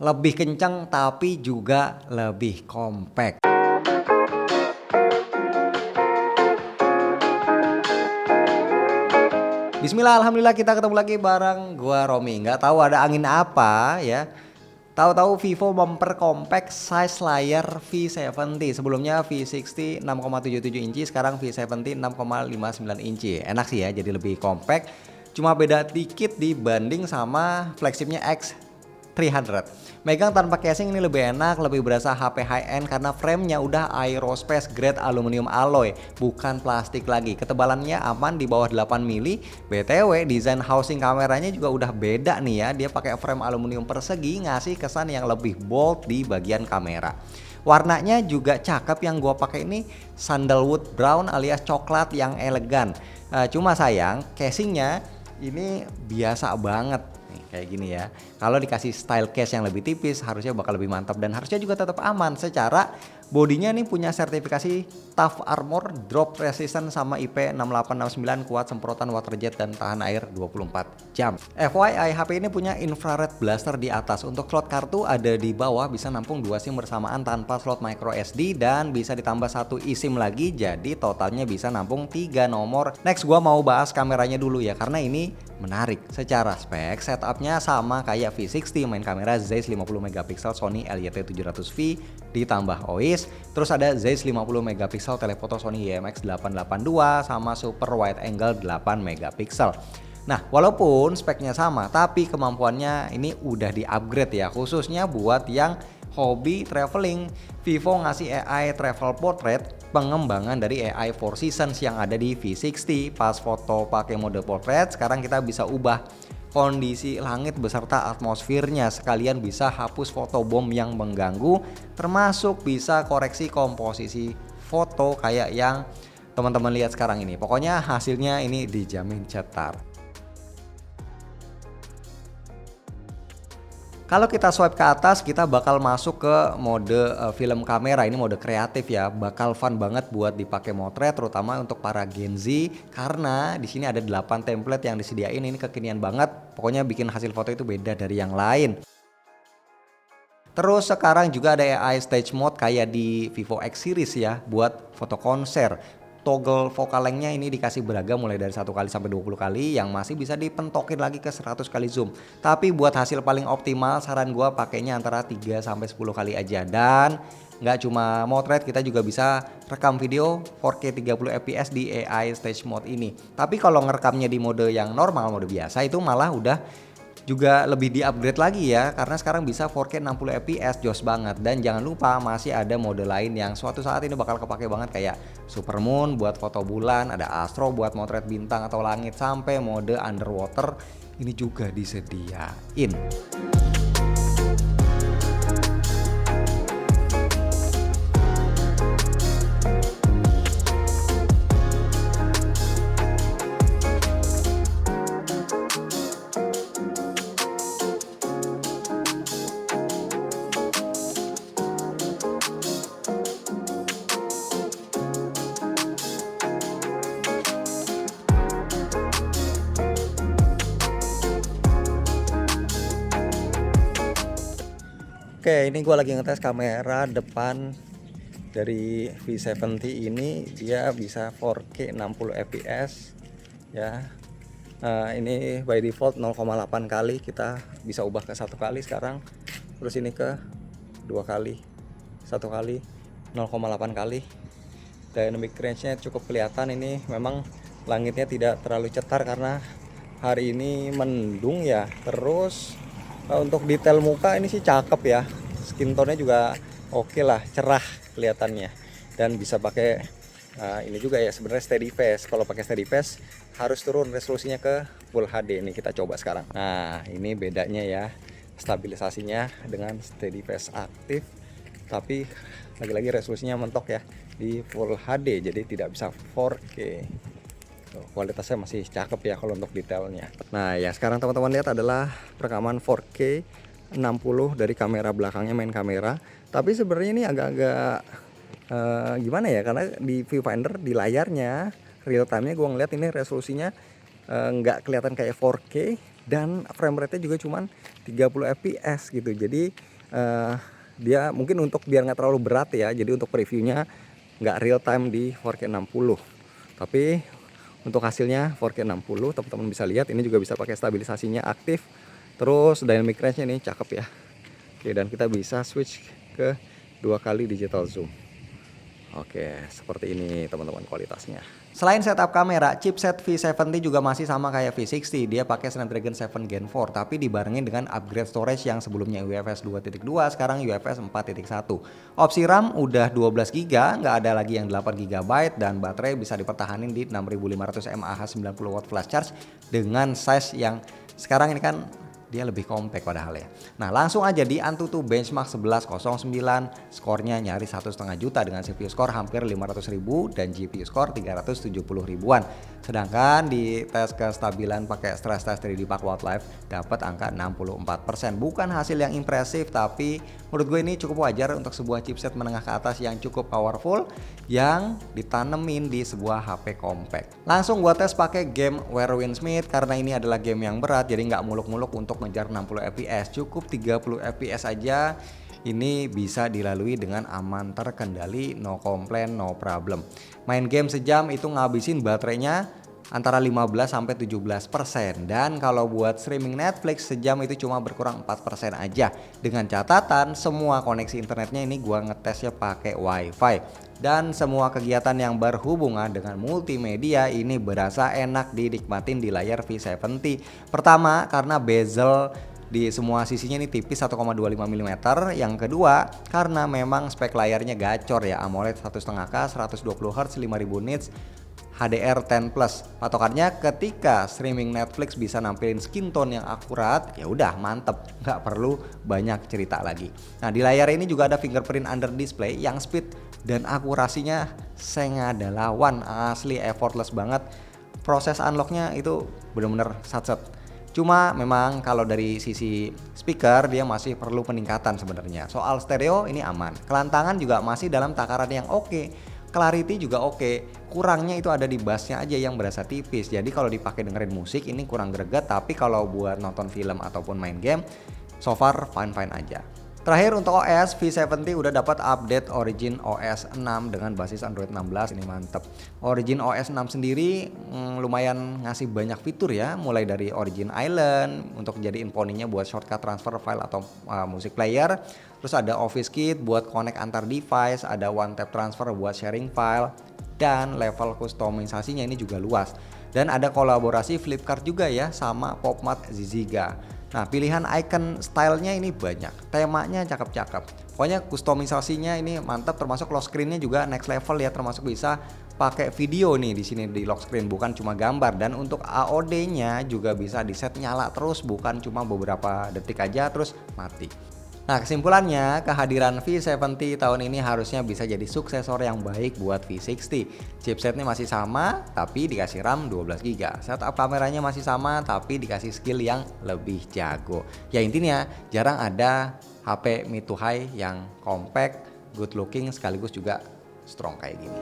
lebih kencang tapi juga lebih compact. Bismillah, alhamdulillah kita ketemu lagi bareng gua Romi. Nggak tahu ada angin apa ya. Tahu-tahu Vivo memperkompak size layar V70. Sebelumnya V60 6,77 inci, sekarang V70 6,59 inci. Enak sih ya, jadi lebih compact. Cuma beda dikit dibanding sama flagshipnya X300. Megang tanpa casing ini lebih enak, lebih berasa HP high-end karena framenya udah aerospace grade aluminium alloy, bukan plastik lagi. Ketebalannya aman di bawah 8 mili. BTW, desain housing kameranya juga udah beda nih ya. Dia pakai frame aluminium persegi, ngasih kesan yang lebih bold di bagian kamera. Warnanya juga cakep, yang gua pakai ini sandalwood brown alias coklat yang elegan. Cuma sayang, casingnya ini biasa banget. Nih, kayak gini ya. Kalau dikasih style case yang lebih tipis harusnya bakal lebih mantap dan harusnya juga tetap aman. Secara bodinya nih punya sertifikasi Tough Armor, drop resistant sama IP6869, kuat semprotan water jet dan tahan air 24 jam. FYI, HP ini punya infrared blaster di atas. Untuk slot kartu ada di bawah, bisa nampung 2 SIM bersamaan tanpa slot micro SD dan bisa ditambah 1 eSIM lagi, jadi totalnya bisa nampung 3 nomor. Next, gua mau bahas kameranya dulu ya, karena ini menarik. Secara spek, setupnya sama kayak V60, main kamera Zeiss 50 megapiksel Sony LYT700V ditambah OIS, terus ada Zeiss 50 megapiksel telefoto Sony IMX882 sama super wide angle 8 megapiksel. Nah, walaupun speknya sama, tapi kemampuannya ini udah di-upgrade ya, khususnya buat yang hobi traveling. Vivo ngasih AI Travel Portrait, pengembangan dari AI Four Seasons yang ada di V60. Pas foto pakai mode portrait, sekarang kita bisa ubah kondisi langit beserta atmosfernya, sekalian bisa hapus foto bom yang mengganggu, termasuk bisa koreksi komposisi foto kayak yang teman-teman lihat sekarang ini. Pokoknya hasilnya ini dijamin cetar. Kalau kita swipe ke atas, kita bakal masuk ke mode film kamera. Ini mode kreatif ya, bakal fun banget buat dipakai motret, terutama untuk para Gen Z, karena di sini ada 8 template yang disediain. Ini kekinian banget, pokoknya bikin hasil foto itu beda dari yang lain. Terus sekarang juga ada AI stage mode kayak di Vivo X series ya, buat foto konser. Toggle focal length-nya ini dikasih beragam, mulai dari 1 kali sampai 20 kali, yang masih bisa dipentokin lagi ke 100 kali zoom. Tapi buat hasil paling optimal, saran gua pakainya antara 3 sampai 10 kali aja. Dan nggak cuma motret, kita juga bisa rekam video 4K 30 fps di AI stage mode ini. Tapi kalau ngerekamnya di mode yang normal, mode biasa, itu malah udah juga lebih di-upgrade lagi ya, karena sekarang bisa 4K 60 fps, jos banget. Dan jangan lupa masih ada mode lain yang suatu saat ini bakal kepake banget, kayak Supermoon buat foto bulan, ada Astro buat motret bintang atau langit, sampai mode underwater ini juga disediain. Oke, ini gue lagi ngetes kamera depan dari V70 ini. Dia bisa 4K 60 fps ya. Ini by default 0,8 kali, kita bisa ubah ke 1 kali sekarang. Terus ini ke 2 kali, 1 kali, 0,8 kali. Dynamic range-nya cukup kelihatan. Ini memang langitnya tidak terlalu cetar karena hari ini mendung ya. Terus untuk detail muka ini sih cakep ya, skin tone-nya juga oke lah, cerah kelihatannya. Dan bisa pakai ini juga ya, sebenarnya steady face. Kalau pakai steady face harus turun resolusinya ke Full HD. Ini kita coba sekarang. Nah, ini bedanya ya, stabilisasinya dengan steady face aktif, tapi lagi-lagi resolusinya mentok ya di Full HD, jadi tidak bisa 4K. Kualitasnya masih cakep ya kalau untuk detailnya. Nah, yang sekarang teman-teman lihat adalah rekaman 4K 60 dari kamera belakangnya, main kamera. Tapi sebenarnya ini agak-agak gimana ya, karena di viewfinder di layarnya real time-nya gue ngeliat ini resolusinya nggak kelihatan kayak 4K, dan frame rate-nya juga cuman 30 fps gitu. Jadi Dia mungkin untuk biar nggak terlalu berat ya, jadi untuk previewnya nggak real time di 4K 60. Tapi untuk hasilnya 4K 60, teman-teman bisa lihat ini juga bisa pakai stabilisasinya aktif. Terus dynamic range-nya ini cakep ya. Oke, dan kita bisa switch ke 2 kali digital zoom. Oke, seperti ini teman-teman kualitasnya. Selain setup kamera, chipset V70 juga masih sama kayak V60. Dia pakai Snapdragon 7 Gen 4 tapi dibarengin dengan upgrade storage yang sebelumnya UFS 2.2 sekarang UFS 4.1. Opsi RAM udah 12 GB, nggak ada lagi yang 8 GB dan baterai bisa dipertahanin di 6500 mAh 90 watt flash charge dengan size yang sekarang ini kan dia lebih compact padahal ya. Nah langsung aja di Antutu benchmark 1109, skornya nyaris 1,5 juta dengan CPU score hampir 500.000 dan GPU score 370 ribuan. Sedangkan di tes kestabilan pakai stress test 3D Park Wildlife dapat angka 64%. Bukan hasil yang impresif tapi menurut gue ini cukup wajar untuk sebuah chipset menengah ke atas yang cukup powerful yang ditanemin di sebuah HP compact. Langsung gua tes pakai game Where Winds Meet karena ini adalah game yang berat jadi nggak muluk-muluk untuk ngejar 60 fps, cukup 30 fps aja. Ini bisa dilalui dengan aman, terkendali, no complain, no problem. Main game sejam itu ngabisin baterainya antara 15 sampai 17%, dan kalau buat streaming Netflix sejam itu cuma berkurang 4% aja. Dengan catatan semua koneksi internetnya ini gua ngetesnya pakai WiFi. Dan semua kegiatan yang berhubungan dengan multimedia ini berasa enak dinikmatin di layar V70. Pertama karena bezel di semua sisinya ini tipis 1,25 mm. Yang kedua karena memang spek layarnya gacor ya, AMOLED 1.5K 120Hz 5000 nits HDR10+. Patokannya ketika streaming Netflix bisa nampilin skin tone yang akurat, ya udah mantep, nggak perlu banyak cerita lagi. Nah di layar ini juga ada fingerprint under display yang speed dan akurasinya sengada lawan, asli effortless banget. Proses unlocknya itu bener-bener satset. Cuma memang kalau dari sisi speaker dia masih perlu peningkatan sebenarnya. Soal stereo ini aman, kelantangan juga masih dalam takaran yang oke, clarity juga oke. Kurangnya itu ada di bassnya aja yang berasa tipis. Jadi kalau dipakai dengerin musik ini kurang greget, tapi kalau buat nonton film ataupun main game so far fine-fine aja. Terakhir untuk OS, V70 udah dapat update Origin OS 6 dengan basis Android 16, ini mantep. Origin OS 6 sendiri lumayan ngasih banyak fitur ya, mulai dari Origin Island untuk jadiin poninya buat shortcut transfer file atau music player. Terus ada Office Kit buat connect antar device, ada One Tap Transfer buat sharing file, dan level kustomisasinya ini juga luas. Dan ada kolaborasi Flipkart juga ya sama PopMart Ziziga. Nah pilihan icon stylenya ini banyak, temanya cakep-cakep. Pokoknya kustomisasinya ini mantap, termasuk lock screennya juga next level ya, termasuk bisa pakai video nih di sini di lock screen, bukan cuma gambar. Dan untuk AOD-nya juga bisa di set nyala terus, bukan cuma beberapa detik aja terus mati. Nah kesimpulannya kehadiran V70 tahun ini harusnya bisa jadi suksesor yang baik buat V60. Chipsetnya masih sama tapi dikasih RAM 12GB. Setup kameranya masih sama tapi dikasih skill yang lebih jago. Ya intinya jarang ada HP mid to high yang compact, good looking sekaligus juga strong kayak gini.